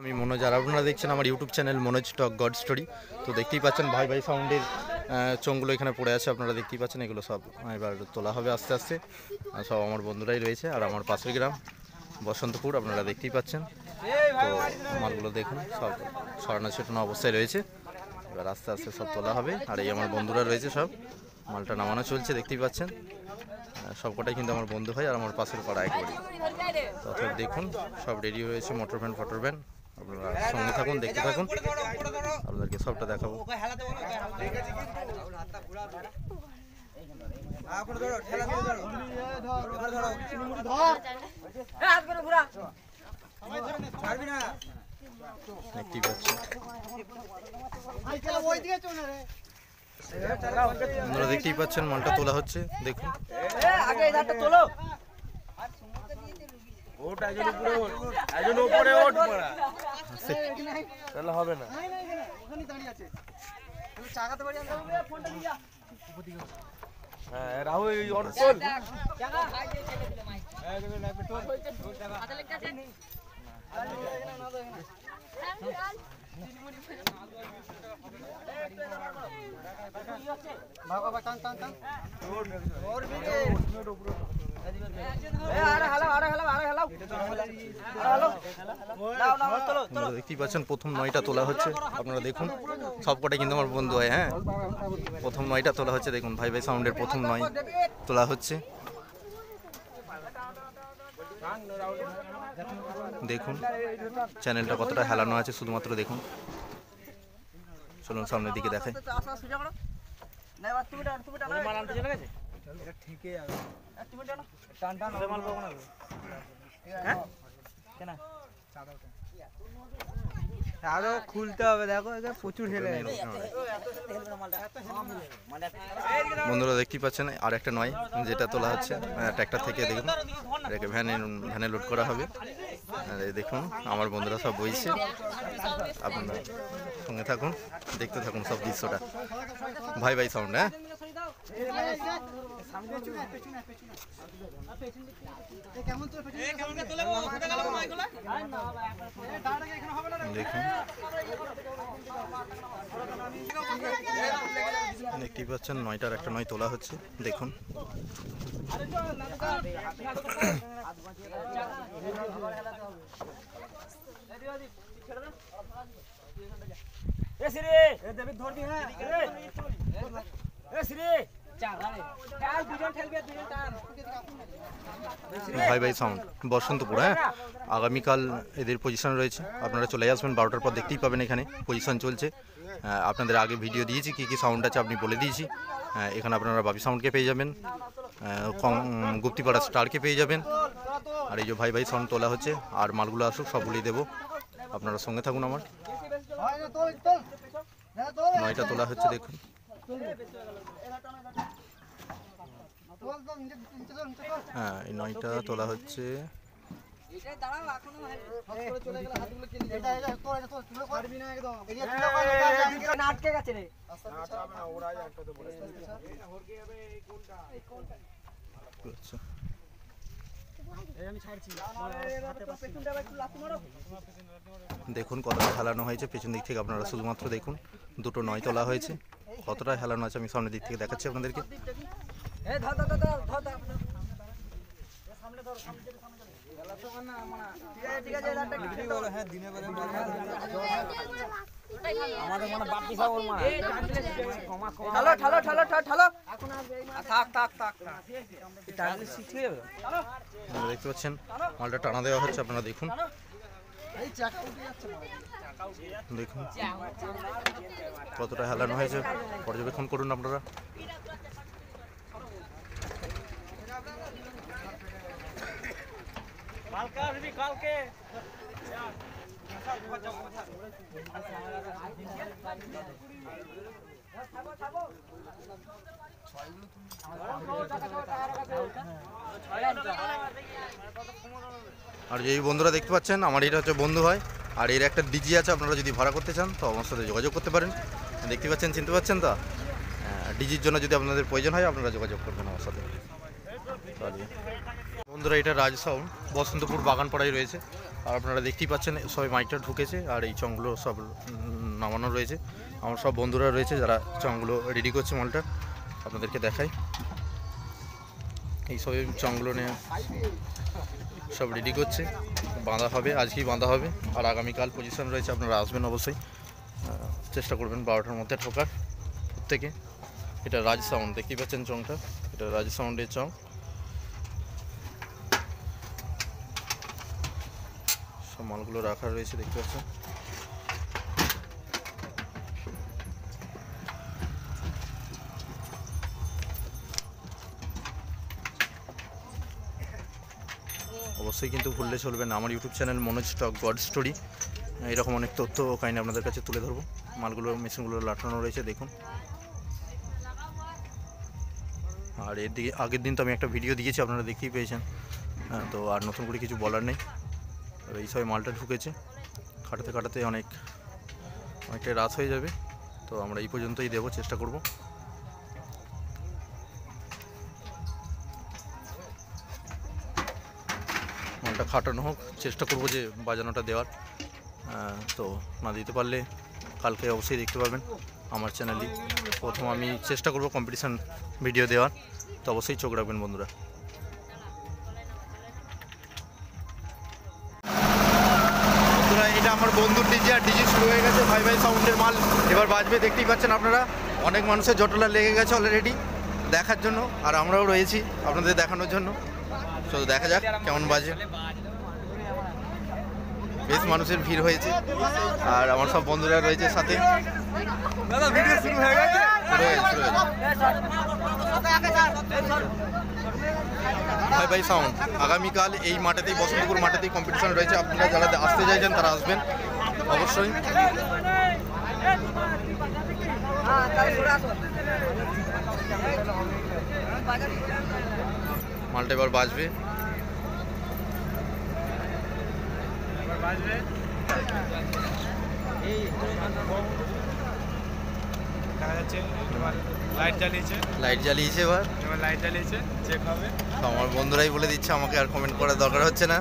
আমি মনোজ, আর আপনারা দেখছেন আমার ইউটিউব চ্যানেল মনোজ টক গড স্টোরি। তো দেখতেই পাচ্ছেন ভাই ভাই সাউন্ডের চোঙগুলো এখানে পড়ে আছে, আপনারা দেখতেই পাচ্ছেন। এগুলো সব এবার তোলা হবে আস্তে আস্তে। সব আমার বন্ধুরাই রয়েছে, আর আমার পাশের গ্রাম বসন্তপুর আপনারা দেখতেই পাচ্ছেন। তো মালগুলো দেখুন সব ছড়ানো ছিটানো অবস্থায় রয়েছে, এবার আস্তে আস্তে সব তোলা হবে। আর এই আমার বন্ধুরা রয়েছে, সব মালটা নামানো চলছে দেখতেই পাচ্ছেন। সবকটাই কিন্তু আমার বন্ধু হয় আর আমার পাশের পাড়া একবারই। অর্থাৎ দেখুন সব রেডি হয়েছে, মোটর ভ্যান ফটোর ভ্যান। আপনারা সঙ্গে থাকুন, দেখতে থাকুন, আপনাদেরকে সবটা দেখাবো। দেখতেই পাচ্ছেন, আপনারা দেখতেই পাচ্ছেন মালটা তোলা হচ্ছে। দেখুন হবে না, রাহুল দেখতেই পাচ্ছেন প্রথম নয়টা তোলা হচ্ছে। আপনারা দেখুন সবকটাই কিন্তু আমার বন্ধু হয়। হ্যাঁ, প্রথম নয়টা তোলা হচ্ছে। দেখুন ভাই ভাই সাউন্ডের প্রথম নয় তোলা হচ্ছে। দেখুন চ্যানেলটা কতটা হেলানো আছে, শুধুমাত্র দেখুন। চলুন সামনের দিকে দেখাই। আরো খুলতে হবে, দেখো প্রচুর হেলে। বন্ধুরা দেখতেই পাচ্ছেন আর একটা নয় যেটা তোলা হচ্ছে ট্র্যাক্টর থেকে। দেখুন এটাকে ভ্যানে লোড করা হবে। দেখুন আমার বন্ধুরা সব বইছে, আপনারা সঙ্গে থাকুন, দেখতে থাকুন সব দৃশ্যটা। ভাই ভাই সাউন্ড। হ্যাঁ, দেখুন দেখতেই পাচ্ছেন নয়টার একটা নয় তোলা হচ্ছে। দেখুন ভাই ভাই সাউন্ড বসন্তপুর। হ্যাঁ, আগামীকাল এদের পজিশন রয়েছে, আপনারা চলে আসবেন 12টার পর। দেখতেই পাবেন এখানে পজিশন চলছে। আপনাদের আগে ভিডিও দিয়েছি, কী কী সাউন্ড আছে আপনি বলে দিয়েছি। এখানে আপনারা বাবি সাউন্ডকে পেয়ে যাবেন, গুপ্তিপাড়া স্টারকে পেয়ে যাবেন। আর এই যে ভাই ভাই সাউন্ড তোলা হচ্ছে, আর মালগুলো আসুক সবগুলোই দেবো, আপনারা সঙ্গে থাকুন আমার। নয়টা তোলা হচ্ছে দেখুন। হ্যাঁ, এই নয়টা তোলা হচ্ছে। দেখুন কতটা হেলানো হয়েছে পেছন দিক থেকে, আপনারা শুধুমাত্র দেখুন। দুটো নয় তোলা হয়েছে, কতটা হেলানো আছে আমি সামনের দিক থেকে দেখাচ্ছি আপনাদেরকে। দেখতে পাচ্ছেন মালটা টানা দেওয়া হচ্ছে, আপনারা দেখুন। দেখুন কতটা হেলানো হয়েছে, পর্যবেক্ষণ করুন আপনারা। আর এই বন্ধুরা দেখতে পাচ্ছেন আমার এটা হচ্ছে বন্ধু হয়, আর এর একটা ডিজি আছে। আপনারা যদি ভাড়া করতে চান তো আমার সাথে যোগাযোগ করতে পারেন। দেখতে পাচ্ছেন, চিনতে পাচ্ছেন তো। ডিজির জন্য যদি আপনাদের প্রয়োজন হয় আপনারা যোগাযোগ করবেন আমার সাথে। বন্ধুরা এটা রাজ সাউন্ড, বসন্তপুর বাগানপাড়ায় রয়েছে। আর আপনারা দেখতেই পাচ্ছেন সবাই মাইকটা ঢুকেছে আর এই চংগুলো সব নামানো রয়েছে। আমার সব বন্ধুরা রয়েছে যারা চংগুলো রেডি করছে মালটা, আপনাদেরকে দেখাই। এই সব চংগুলো নিয়ে সব রেডি করছে, বাঁধা হবে, আজকেই বাঁধা হবে। আর আগামীকাল পজিশন রয়েছে, আপনারা আসবেন অবশ্যই, চেষ্টা করবেন 12টার মধ্যে ঢোকার প্রত্যেকে। এটা রাজ সাউন্ড, দেখতেই পাচ্ছেন চংটা, এটা রাজ সাউন্ডের চং। সব মালগুলো রাখা রয়েছে দেখতে পাচ্ছেন। অবশ্যই কিন্তু ভুললে চলবে না, আমার ইউটিউব চ্যানেল মনোজ টক গড স্টোরি, এরকম অনেক তথ্য ও কাহিনী আপনাদের কাছে তুলে ধরবো। মালগুলো মেশিনগুলো লাটানো রয়েছে দেখুন। আর এর দিকে আগের দিন তো আমি একটা ভিডিও দিয়েছি, আপনারা দেখতেই পেয়েছেন। হ্যাঁ, তো আর নতুন করে কিছু বলার নেই। এই সবাই মালটা ঢুকেছে, কাটাতে কাটাতে অনেকটাই রাত হয়ে যাবে। তো আমরা এই পর্যন্তই দেবো, চেষ্টা করব। মালটা খাটানো হোক, চেষ্টা করব যে বাজানোটা দেওয়ার। তো না দিতে পারলে কালকে অবশ্যই দেখতে পাবেন আমার চ্যানেলই। প্রথম আমি চেষ্টা করব কম্পিটিশান ভিডিও দেওয়ার, তো অবশ্যই চোখ রাখবেন বন্ধুরা। বন্ধুরা, এটা আমার বন্ধুর ডিজে, আর ডিজে শুরু হয়ে গেছে। ভাই ভাই সাউন্ডের মাল এবার বাজবে, দেখতেই পাচ্ছেন আপনারা। অনেক মানুষের জটলা লেগে গেছে অলরেডি দেখার জন্য, আর আমরাও রয়েছি আপনাদের দেখানোর জন্য। তো দেখা যাক কেমন বাজে। বেশ মানুষের ভিড় হয়েছে, আর আমার সব বন্ধুরা রয়েছে সাথে। শুরু হয়ে গেছে। ভাই ভাই সাউন্ড আগামীকাল এই মাঠেতেই, বসন্তপুর মাঠেতেই কম্পিটিশন রয়েছে। আপনারা যারা আসতে চাইছেন তারা আসবেন অবশ্যই। মালটা এবার বাজবে। লাইট জ্বালিয়েছে এবার লাইট জ্বালিয়েছে, চেক হবে। আমার বন্ধুরাই বলে দিচ্ছে, আমাকে আর কমেন্ট করার দরকার হচ্ছে না।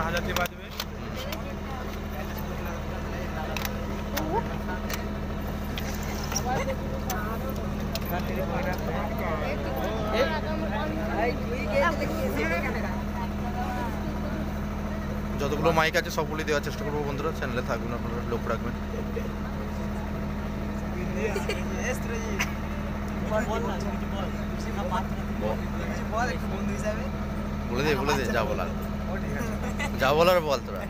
হাজার দিয়ে বাজবে। যতগুলো মাইক আছে সবগুলি দেওয়ার চেষ্টা করবো বন্ধুরা। চ্যানেলে থাকবেন, আপনারা লক্ষ্য রাখবেন। বলে দে যা বলার, যা বলার বল তোরা।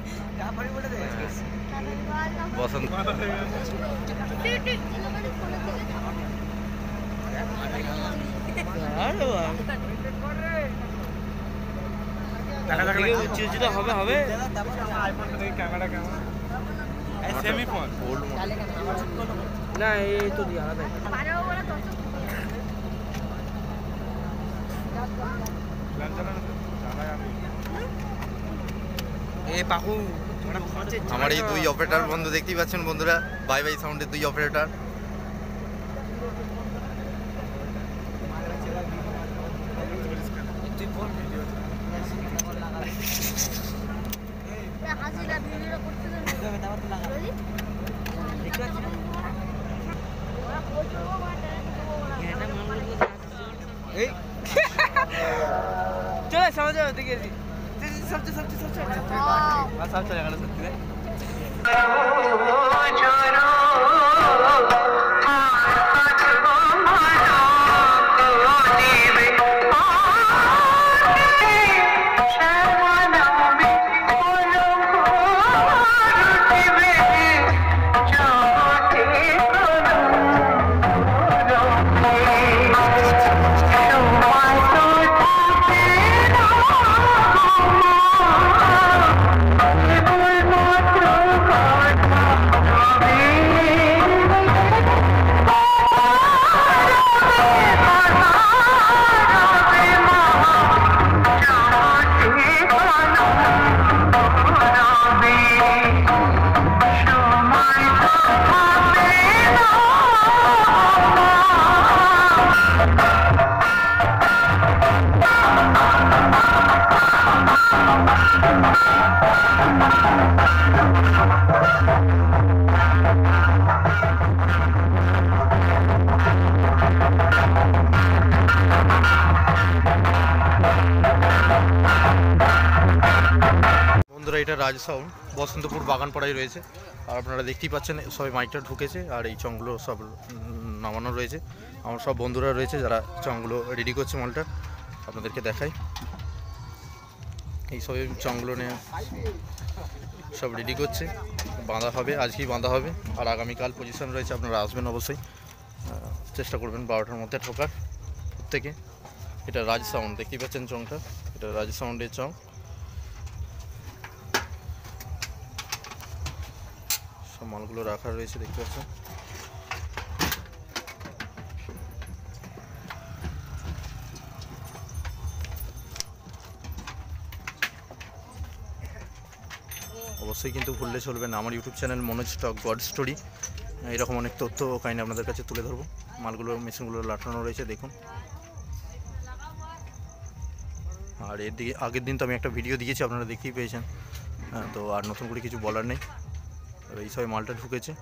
বসন্ত হবে না, এই তো দিয়ে আলাদা। আমার এই দুই অপারেটর বন্ধু দেখতেই পাচ্ছেন বন্ধুরা, বাই বাই সাউন্ডের দুই অপারেটর। চলে সমাজ দেখেছি সবচেয়ে সত্যি এটা রাজ সাউন্ড, বসন্তপুর বাগানপাড়ায় রয়েছে। আর আপনারা দেখতেই পাচ্ছেন সবাই মাইকটা ঢুকেছে আর এই চংগুলো সব নামানো রয়েছে। আমার সব বন্ধুরা রয়েছে যারা চংগুলো রেডি করছে মালটা, আপনাদেরকে দেখাই। এই সব চংগুলো নিয়ে সব রেডি করছে, বাঁধা হবে, আজকেই বাঁধা হবে। আর আগামীকাল পজিশন রয়েছে, আপনারা আসবেন অবশ্যই, চেষ্টা করবেন 12টার মধ্যে ঢোকার প্রত্যেকে। এটা রাজ সাউন্ড, দেখতেই পাচ্ছেন চংটা, এটা রাজ সাউন্ডের চং। সব মালগুলো রাখা রয়েছে দেখতে পাচ্ছেন। অবশ্যই কিন্তু ভুললে চলবে না, আমার ইউটিউব চ্যানেল মনোজ টক গড স্টোরি, এরকম অনেক তথ্য ও কাহিনী আপনাদের কাছে তুলে ধরবো। মালগুলো মেশিনগুলো লাটানো রয়েছে দেখুন। আর এর দিকে আগের দিন তো আমি একটা ভিডিও দিয়েছি, আপনারা দেখতেই পেয়েছেন। তো আর নতুন করে কিছু বলার নেই। এই সবাই মালটা ঢুকেছে,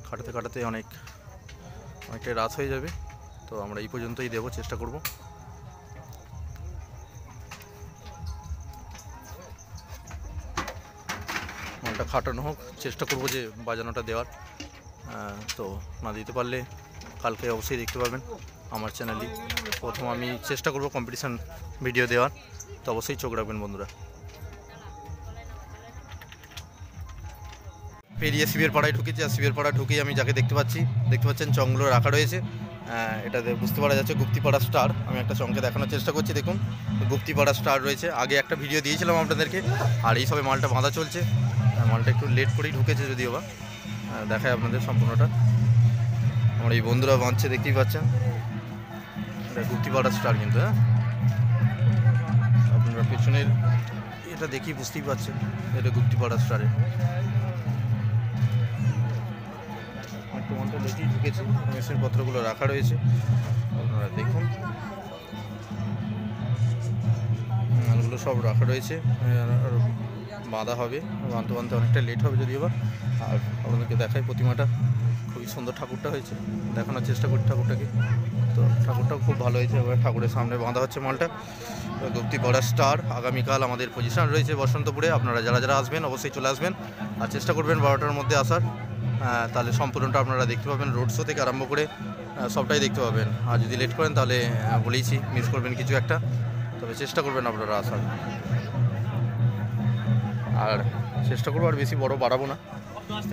কাটাতে কাটাতে অনেকটাই রাত হয়ে যাবে। তো আমরা এই পর্যন্তই দেবো, চেষ্টা করব। মালটা খাটানো হোক, চেষ্টা করব যে বাজানোটা দেওয়ার। তো না দিতে পারলে কালকে অবশ্যই দেখতে পাবেন আমার চ্যানেলই। প্রথম আমি চেষ্টা করব কম্পিটিশান ভিডিও দেওয়ার, তো অবশ্যই চোখ রাখবেন বন্ধুরা। পেরিয়ে শিবের পাড়ায় ঢুকেছি, আর শিবের পাড়া ঢুকেই আমি যাকে দেখতে পাচ্ছেন চংগুলো রাখা রয়েছে। এটাতে বুঝতে পারা যাচ্ছে গুপ্তিপাড়া স্টার। আমি একটা চংকে দেখানোর চেষ্টা করছি, দেখুন গুপ্তিপাড়া স্টার রয়েছে। আগে একটা ভিডিও দিয়েছিলাম আপনাদেরকে। আর এই সবে মালটা বাঁধা চলছে, মালটা একটু লেট করেই ঢুকেছে যদিও বা, দেখায় আপনাদের সম্পূর্ণটা। আমার এই বন্ধুরা বাঁধছে, দেখতেই পাচ্ছেন। এটা গুপ্তিপাড়া স্টার কিন্তু, হ্যাঁ আপনারা পেছনের এটা দেখি বুঝতেই পারছেন, এটা গুপ্তিপাড়া স্টারের। একটু মনটা লেটেই ঢুকেছে, মেশিন পত্রগুলো রাখা রয়েছে, আপনারা দেখুন। মালগুলো সব রাখা রয়েছে, আর বাঁধা হবে, বাঁধতে অনেকটা লেট হবে যদিও বা। আর আপনাদেরকে দেখাই প্রতিমাটা, খুবই সুন্দর ঠাকুরটা হয়েছে, দেখানোর চেষ্টা করি ঠাকুরটাকে। তো ঠাকুরটাও খুব ভালো হয়েছে। এবার ঠাকুরের সামনে বাঁধা হচ্ছে মালটা। গুপ্তিপাড়া স্টার, আগামীকাল আমাদের পজিশন রয়েছে বসন্তপুরে। আপনারা যারা আসবেন অবশ্যই চলে আসবেন, আর চেষ্টা করবেন 12টার মধ্যে আসার। তাহলে সম্পূর্ণটা আপনারা দেখতে পাবেন, রোড শো থেকে আরম্ভ করে সবটাই দেখতে পাবেন। আর যদি লেট করেন তাহলে বলেইছি মিস করবেন কিছু একটা, তবে চেষ্টা করবেন আপনারা আসার। আর চেষ্টা করবো আর বেশি বড় বাড়াবো না,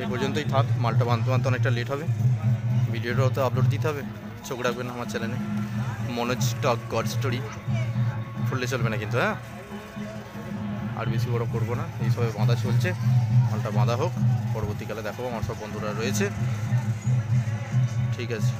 এই পর্যন্তই থাক। মালটা বাঁধতে অনেকটা লেট হবে, ভিডিওটাও তো আপলোড দিতে হবে। চোখ রাখবেন আমার চ্যানেলে মনোজ টক গড স্টোরি, ভুললে চলবে না কিন্তু, হ্যাঁ। আর বেশি বড় করবো না, এই সবে বাঁধা চলছে, মালটা বাঁধা হোক, পরবর্তীকালে দেখাবো। আমার সব বন্ধুরা রয়েছে, ঠিক আছে।